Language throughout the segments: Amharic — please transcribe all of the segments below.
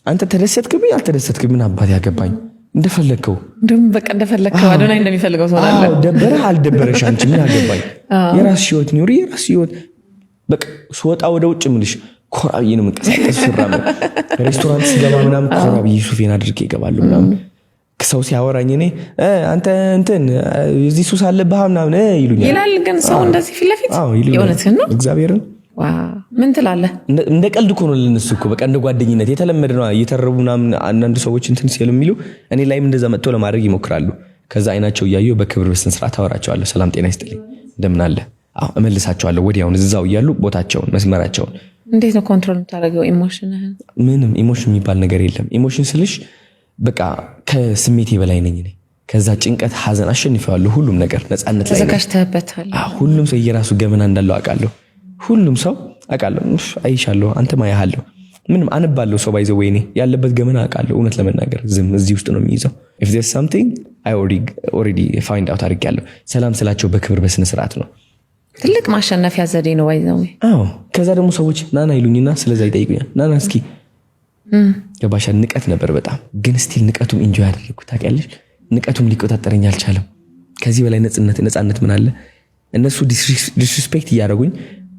አንተ ተደሰትክብኝ አልተደሰትክም ምን አባት ያገባኝ እንደፈለከው በቃ እንደፈለከው አዶናይ እንደሚፈልገው ተወላለ ደበረህ አልደበረሽ አንቺ ምን አገባኝ የራስሽ ህይወት ኑሪ የራስሽ ህይወት በቃ ስወጣ ወደ ውጭ ምልሽ ኮራብዬ ነው መንቀሳቀስ ፍራም ሬስቶራንት ሲገባ ምናምን ኮራብዬ ሱፌን አድርጌ ይገባለሁ ምናምን ሰው ሲያወራኝ እኔ አንተ እንትን እዚህ ሱስ አለብህ ምናምን ይሉኛል ይላል ግን ሰው እንደዚህ ፊት ለፊት የእውነትህን ነው እግዚአብሔርን ምን ትላለህ እንደ ቀልድ እኮ ነው ለነሱ እኮ በቃ እንደ ጓደኝነት የተለመደ ነው እየተረቡ ምናምን አንዳንድ ሰዎች እንትን ሲሉ የሚሉ እኔ ላይም እንደዛ መጥቶ ለማድረግ ይሞክራሉ ከዛ አይናቸው ያየው በክብር በስነ ስርዓት አወራቸዋለሁ ሰላም ጤና ይስጥልኝ እንደምን አለ እመልሳቸዋለሁ ወዲያው እዛው ይያሉ ቦታቸውን መስመራቸውን እንዴት ነው ኮንትሮል የምታደርገው ኢሞሽንህን ምንም ኢሞሽን የሚባል ነገር የለም ኢሞሽን ስልሽ በቃ ከስሜቴ በላይ ነኝ እኔ ከዛ ጭንቀት ሐዘን አሸንፈዋለሁ ሁሉም ነገር ነፃነት ላይ ተዘጋጅተህበታል ሁሉም ሰው የራሱ ገመና እንዳለው አውቃለሁ ሁሉም ሰው አውቃለሁ አይሻለሁ አንተ ማያሃለሁ ምንም አንባለሁ ሰው ባይዘው ወይኔ ያለበት ገመና አውቃለሁ እውነት ለመናገር ዝም እዚህ ውስጥ ነው የሚይዘው if there's something I already find out አድርጌያለሁ ሰላም ስላቸው በክብር በስነ ስርዓት ነው ትልቅ ማሸነፊያ ዘዴ ነው ባይዘው ከዛ ደግሞ ሰዎች ናና ይሉኝና ስለዛ ይጠይቁኛል ናና እስኪ ገባሻ ንቀት ነበር በጣም ግን ስቲል ንቀቱም ኢንጆይ አደረኩ ታውቂያለሽ ንቀቱም ሊቆጣጠረኝ አልቻለም ከዚህ በላይ ነፃነት ምን አለ እነሱ ዲስሪስፔክት እያደረጉኝ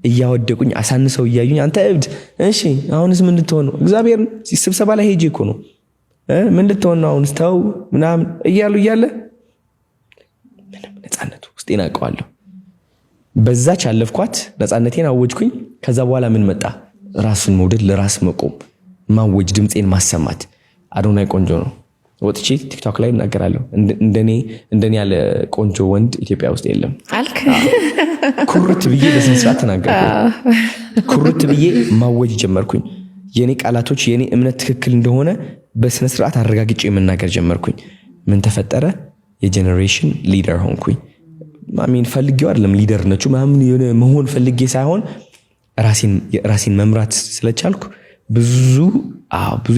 እያወደቁኝ አሳንሰው እያዩኝ አንተ እብድ እሺ አሁንስ ምን ልትሆን ነው እግዚአብሔር ስብሰባ ላይ ሄጄ እኮ ነው ምን ልትሆን ነው አሁንስ ተው ምናምን እያሉ እያለ ምንም ነፃነቱ ውስጤን አውቀዋለሁ በዛች አለፍኳት ነፃነቴን አወጅኩኝ ከዛ በኋላ ምን መጣ ራስን መውደድ ለራስ መቆም ማወጅ ድምጼን ማሰማት አዶናይ ቆንጆ ነው ወጥቼ ቲክቶክ ላይ እናገራለሁ እንደኔ ያለ ቆንጆ ወንድ ኢትዮጵያ ውስጥ የለም አልክ ኩርት ብዬ በስነ ስርዓት ተናገርኩ ኩርት ብዬ ማወጅ ጀመርኩኝ የኔ ቃላቶች የኔ እምነት ትክክል እንደሆነ በስነ ስርዓት አረጋግጬ መናገር ጀመርኩኝ ምን ተፈጠረ የጄነሬሽን ሊደር ሆንኩኝ ማሚን ፈልጌው አይደለም ሊደር ነች ማምን የሆነ መሆን ፈልጌ ሳይሆን ራሴን መምራት ስለቻልኩ ብዙ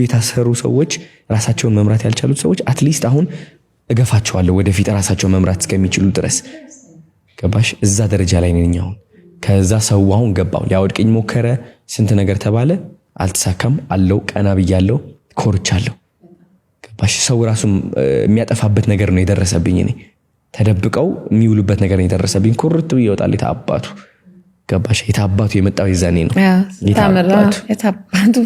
የታሰሩ ሰዎች ራሳቸውን መምራት ያልቻሉት ሰዎች አትሊስት አሁን እገፋቸዋለሁ ወደፊት ራሳቸውን መምራት እስከሚችሉ ድረስ ገባሽ እዛ ደረጃ ላይ ነኝ አሁን ከዛ ሰው አሁን ገባው ሊያወድቀኝ ሞከረ ስንት ነገር ተባለ አልተሳካም አለው ቀና ብያለሁ ኮርቻለሁ ገባሽ ሰው ራሱ የሚያጠፋበት ነገር ነው የደረሰብኝ እኔ ተደብቀው የሚውሉበት ነገር ነው የደረሰብኝ ኩርት ብዬ ወጣል የታባቱ ገባሽ የታባቱ የመጣው ይዛኔ ነው የታባቱ